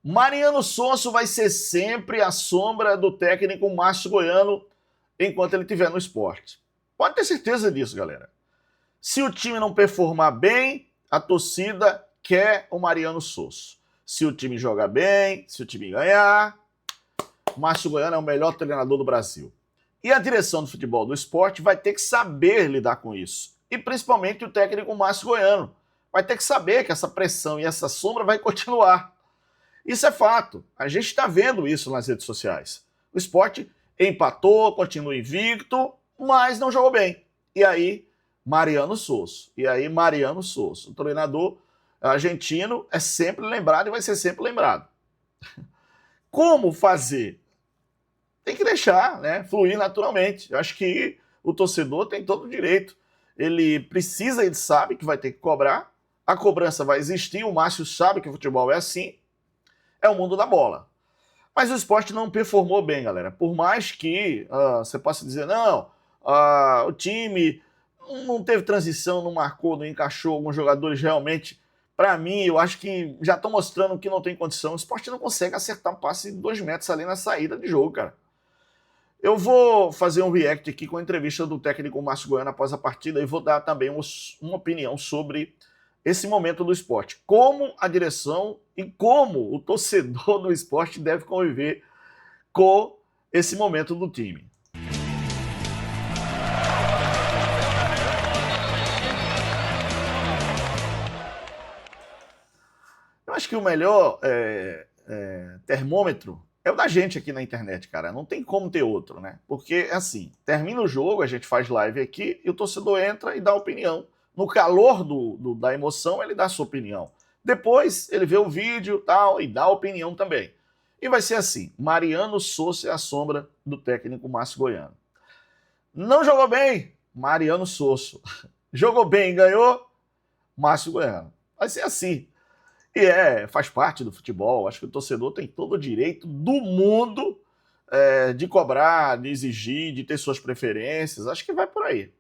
Mariano Sonso vai ser sempre a sombra do técnico Márcio Goiano enquanto ele estiver no esporte. Pode ter certeza disso, galera. Se o time não performar bem, a torcida quer o Mariano Sonso. Se o time jogar bem, se o time ganhar, Márcio Goiano é o melhor treinador do Brasil. E a direção do futebol do esporte vai ter que saber lidar com isso. E principalmente o técnico Márcio Goiano. Vai ter que saber que essa pressão e essa sombra vai continuar. Isso é fato. A gente está vendo isso nas redes sociais. O esporte empatou, continua invicto, mas não jogou bem. E aí, Mariano Sonso. O treinador argentino é sempre lembrado e vai ser sempre lembrado. Como fazer? Tem que deixar, né, fluir naturalmente. Eu acho que o torcedor tem todo o direito. Ele precisa, ele sabe que vai ter que cobrar. A cobrança vai existir, o Márcio sabe que o futebol é assim. É o mundo da bola. Mas o esporte não performou bem, galera. Por mais que você possa dizer, não, o time não teve transição, não marcou, não encaixou alguns jogadores realmente. Para mim, eu acho que já estão mostrando que não tem condição. O esporte não consegue acertar um passe de 2 metros ali na saída de jogo, cara. Eu vou fazer um react aqui com a entrevista do técnico Márcio Goiano após a partida e vou dar também uma opinião sobre esse momento do esporte. Como a direção e como o torcedor do esporte deve conviver com esse momento do time. Eu acho que o melhor termômetro é o da gente aqui na internet, cara. Não tem como ter outro, né? Porque, assim, termina o jogo, a gente faz live aqui e o torcedor entra e dá opinião. No calor da emoção, ele dá a sua opinião. Depois, ele vê o vídeo tal, e dá a opinião também. E vai ser assim, Mariano Sonso é a sombra do técnico Márcio Goiano. Não jogou bem? Mariano Sonso. Jogou bem, ganhou? Márcio Goiano. Vai ser assim. E faz parte do futebol. Acho que o torcedor tem todo o direito do mundo de cobrar, de exigir, de ter suas preferências. Acho que vai por aí.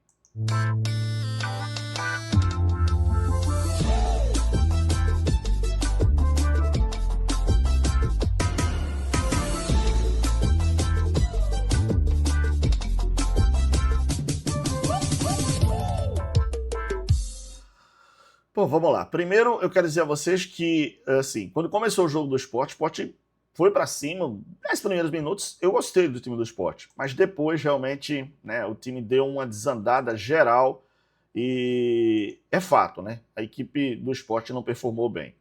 Pô, vamos lá. Primeiro, eu quero dizer a vocês que, assim, quando começou o jogo do esporte, o esporte foi para cima. 10 primeiros minutos, eu gostei do time do esporte. Mas depois, realmente, né, o time deu uma desandada geral e é fato, né? A equipe do esporte não performou bem.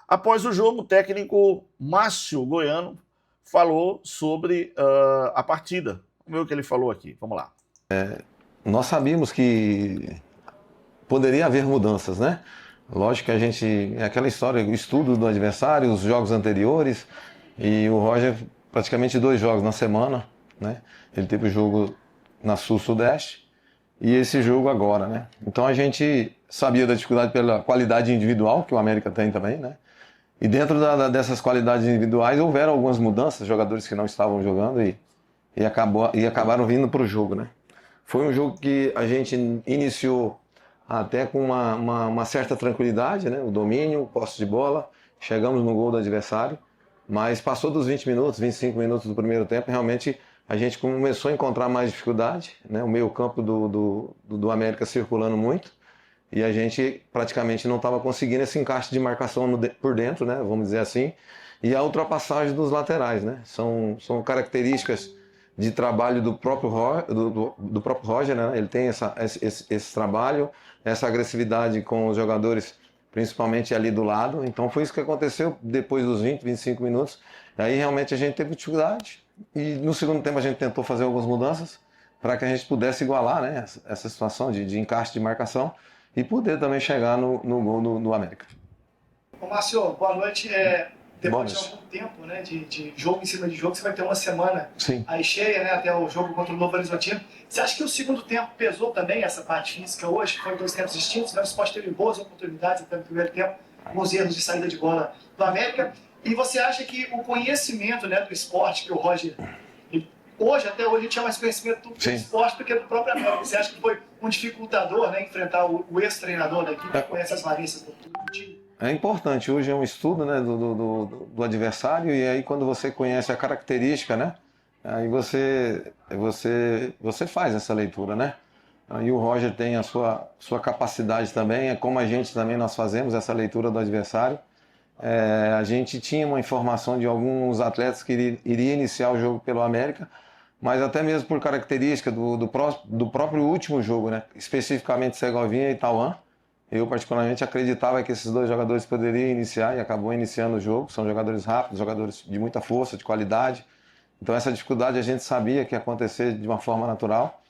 Após o jogo, o técnico Márcio Goiano falou sobre a partida. Vamos ver o que ele falou aqui. Vamos lá. Nós sabíamos que poderia haver mudanças, né? Lógico que a gente... É aquela história, o estudo do adversário, os jogos anteriores, e o Roger, praticamente 2 jogos na semana, né? Ele teve o jogo na Sul-Sudeste e esse jogo agora, né? Então a gente sabia da dificuldade pela qualidade individual, que o América tem também, né? E dentro dessas qualidades individuais houveram algumas mudanças, jogadores que não estavam jogando e acabaram vindo para o jogo, né? Foi um jogo que a gente iniciou até com uma certa tranquilidade, né? O domínio, o posse de bola, chegamos no gol do adversário, mas passou dos 20 minutos, 25 minutos do primeiro tempo, realmente a gente começou a encontrar mais dificuldade, né? O meio campo do América circulando muito, e a gente praticamente não estava conseguindo esse encaixe de marcação por dentro, né? Vamos dizer assim, e a ultrapassagem dos laterais, né? São características de trabalho do próprio Roger, né? Ele tem esse trabalho, essa agressividade com os jogadores, principalmente ali do lado. Então foi isso que aconteceu depois dos 20, 25 minutos. Aí realmente a gente teve dificuldade e no segundo tempo a gente tentou fazer algumas mudanças para que a gente pudesse igualar, né, essa situação de encaixe de marcação e poder também chegar no gol do América. Ô Márcio, boa noite. Depois de algum tempo, né, de jogo em cima de jogo, você vai ter uma semana aí cheia, né, até o jogo contra o Novo Horizontino. Você acha que o segundo tempo pesou também essa parte física hoje? Foram 2 tempos distintos, né? O esporte teve boas oportunidades até no primeiro tempo, alguns erros de saída de bola do América. E você acha que o conhecimento, né, do esporte, que o Roger, até hoje, tinha mais conhecimento do esporte do que do próprio América? Você acha que foi um dificultador, né, enfrentar o ex-treinador da equipe, que conhece as valências do time? É importante, hoje é um estudo, né, do adversário, e aí quando você conhece a característica, né, aí você faz essa leitura, né? Aí o Roger tem a sua capacidade também, é como a gente também nós fazemos essa leitura do adversário. A gente tinha uma informação de alguns atletas que iria iniciar o jogo pelo América, mas até mesmo por característica do próprio último jogo, né? Especificamente Segovinha e Tauan. Eu particularmente acreditava que esses dois jogadores poderiam iniciar e acabou iniciando o jogo. São jogadores rápidos, jogadores de muita força, de qualidade. Então essa dificuldade a gente sabia que ia acontecer de uma forma natural.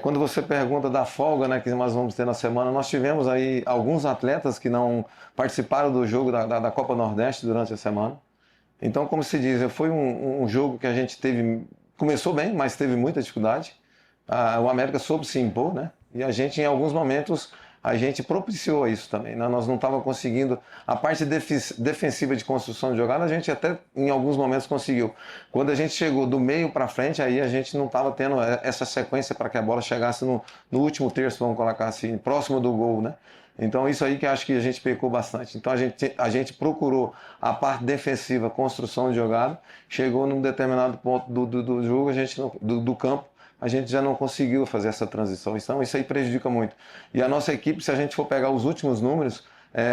Quando você pergunta da folga, né, que nós vamos ter na semana, nós tivemos aí alguns atletas que não participaram do jogo da Copa Nordeste durante a semana. Então, como se diz, foi um jogo que a gente começou bem, mas teve muita dificuldade. O América soube se impor, né? E a gente, em alguns momentos, a gente propiciou isso também, né? Nós não estávamos conseguindo a parte defensiva de construção de jogada, a gente até em alguns momentos conseguiu. Quando a gente chegou do meio para frente, aí a gente não estava tendo essa sequência para que a bola chegasse no último terço, vamos colocar assim, próximo do gol, né? Então isso aí que acho que a gente pecou bastante. Então a gente procurou a parte defensiva, construção de jogada, chegou num determinado ponto do jogo, a gente do campo, a gente já não conseguiu fazer essa transição. Então isso aí prejudica muito. E a nossa equipe, se a gente for pegar os últimos números,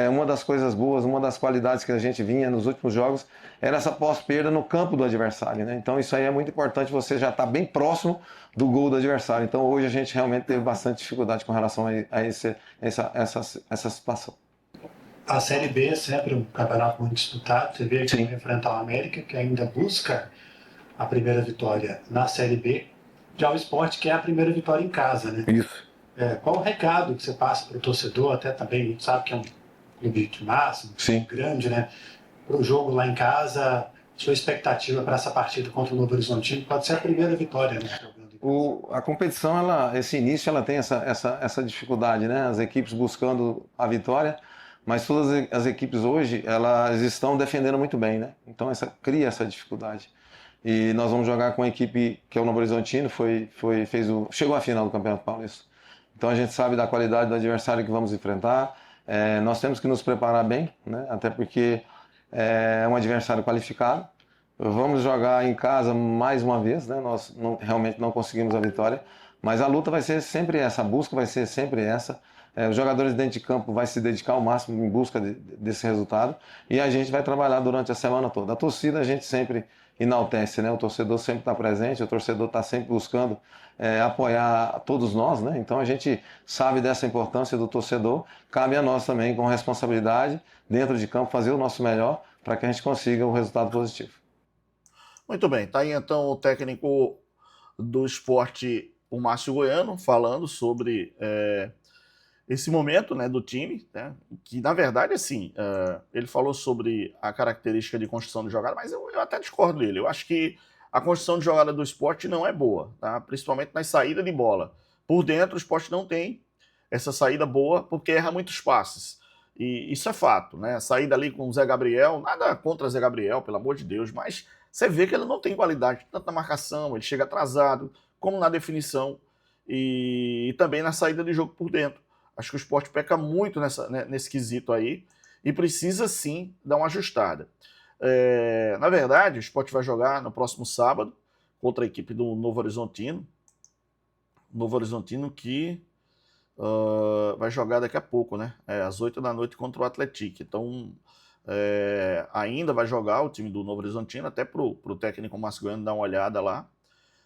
uma das coisas boas, uma das qualidades que a gente vinha nos últimos jogos era essa pós-perda no campo do adversário, né? Então isso aí é muito importante, você já está bem próximo do gol do adversário. Então hoje a gente realmente teve bastante dificuldade com relação a essa situação. A Série B é sempre um campeonato muito disputado. Você vê que vai enfrentar o América, que ainda busca a primeira vitória na Série B. Já o Sport quer a primeira vitória em casa, né? Isso. Qual o recado que você passa para o torcedor? Até também, a gente sabe que é um clube de massa, grande, né? Para o jogo lá em casa, sua expectativa para essa partida contra o Novo Horizontino pode ser a primeira vitória, né? A competição, esse início, ela tem essa dificuldade, né? As equipes buscando a vitória, mas todas as equipes hoje, elas estão defendendo muito bem, né? Então cria essa dificuldade. E nós vamos jogar com a equipe que é o Novo Horizontino, chegou à final do Campeonato Paulista. Então a gente sabe da qualidade do adversário que vamos enfrentar. Nós temos que nos preparar bem, né? Até porque é um adversário qualificado. Vamos jogar em casa mais uma vez, né? Nós realmente não conseguimos a vitória, mas a luta vai ser sempre essa, a busca vai ser sempre essa. Os jogadores dentro de campo vão se dedicar ao máximo em busca desse resultado e a gente vai trabalhar durante a semana toda. A torcida a gente sempre enaltece, né? O torcedor sempre está presente, o torcedor está sempre buscando apoiar todos nós, né? Então a gente sabe dessa importância do torcedor, cabe a nós também com responsabilidade dentro de campo fazer o nosso melhor para que a gente consiga um resultado positivo. Muito bem, tá aí então o técnico do Sport, o Márcio Goiano, falando sobre esse momento, né, do time, né, que na verdade, assim, ele falou sobre a característica de construção de jogada, mas eu até discordo dele. Eu acho que a construção de jogada do Sport não é boa, tá? Principalmente na saída de bola. Por dentro, o Sport não tem essa saída boa porque erra muitos passes. E isso é fato, né? A saída ali com o Zé Gabriel, nada contra o Zé Gabriel, pelo amor de Deus, mas você vê que ele não tem qualidade, tanto na marcação, ele chega atrasado, como na definição e também na saída de jogo por dentro. Acho que o Sport peca muito nesse quesito aí e precisa sim dar uma ajustada. Na verdade, o Sport vai jogar no próximo sábado contra a equipe do Novo Horizontino. Novo Horizontino que vai jogar daqui a pouco, né? Às 8 da noite contra o Atlético. Então, ainda vai jogar o time do Novo Horizontino, até pro técnico Márcio Goiano dar uma olhada lá.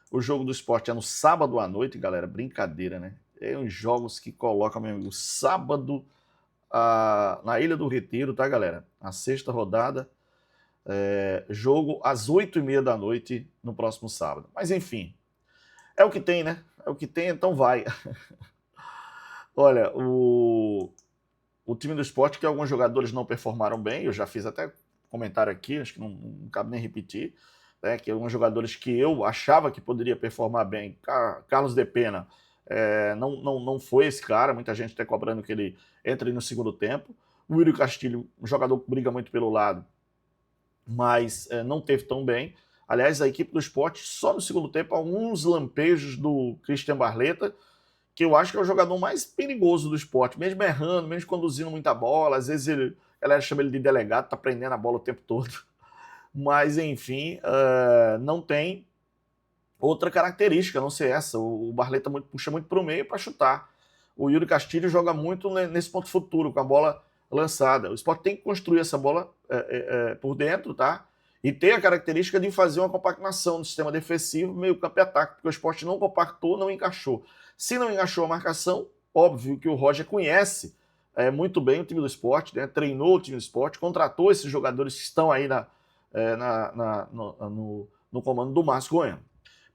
O jogo do Sport é no sábado à noite, galera. Brincadeira, né? É uns jogos que colocam, meu amigo, sábado na Ilha do Retiro, tá, galera? A sexta rodada, jogo às 8h30 da noite no próximo sábado. Mas enfim, é o que tem, né? É o que tem, então vai. Olha, o time do Sport, que alguns jogadores não performaram bem, eu já fiz até comentário aqui, acho que não cabe nem repetir, né, que alguns jogadores que eu achava que poderia performar bem, Carlos de Pena, não foi esse cara, muita gente está cobrando que ele entre no segundo tempo. O William Castilho, um jogador que briga muito pelo lado, mas não teve tão bem. Aliás, a equipe do Sport, só no segundo tempo, alguns lampejos do Christian Barleta, que eu acho que é o jogador mais perigoso do Sport, mesmo errando, mesmo conduzindo muita bola, às vezes ele A galera chama ele de delegado, tá prendendo a bola o tempo todo. Mas, enfim, não tem outra característica, a não ser essa. O Barleta puxa muito para o meio para chutar. O Yuri Castilho joga muito nesse ponto futuro, com a bola lançada. O Sport tem que construir essa bola por dentro, tá? E tem a característica de fazer uma compactação no sistema defensivo, meio campo e ataque, porque o Sport não compactou, não encaixou. Se não encaixou a marcação, óbvio que o Roger conhece muito bem o time do Sport, né? Treinou o time do Sport, contratou esses jogadores que estão aí no comando do Márcio Goiano.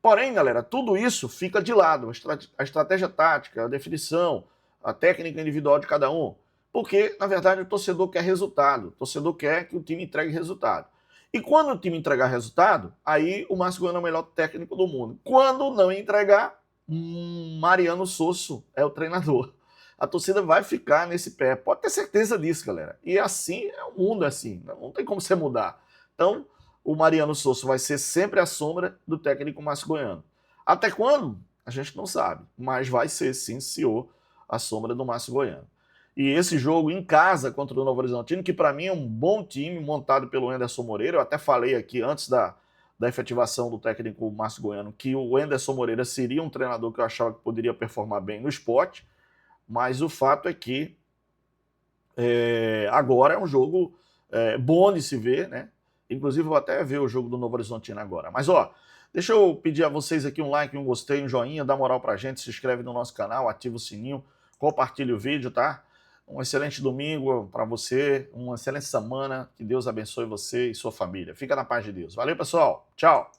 Porém, galera, tudo isso fica de lado, a estratégia tática, a definição, a técnica individual de cada um, porque, na verdade, o torcedor quer resultado, o torcedor quer que o time entregue resultado. E quando o time entregar resultado, aí o Márcio Goiano é o melhor técnico do mundo. Quando não entregar, Mariano Sosso é o treinador. A torcida vai ficar nesse pé, pode ter certeza disso, galera. E assim, o mundo é assim, não tem como você mudar. Então, o Mariano Sosso vai ser sempre a sombra do técnico Márcio Goiano. Até quando? A gente não sabe, mas vai ser sim, senhor, a sombra do Márcio Goiano. E esse jogo em casa contra o Novo Horizontino, que para mim é um bom time montado pelo Anderson Moreira, eu até falei aqui antes da efetivação do técnico Márcio Goiano que o Anderson Moreira seria um treinador que eu achava que poderia performar bem no Sport, mas o fato é que agora é um jogo bom de se ver, né? Inclusive, vou até ver o jogo do Novo Horizontino agora. Mas, deixa eu pedir a vocês aqui um like, um gostei, um joinha, dá moral pra gente, se inscreve no nosso canal, ativa o sininho, compartilha o vídeo, tá? Um excelente domingo para você, uma excelente semana, que Deus abençoe você e sua família. Fica na paz de Deus. Valeu, pessoal. Tchau.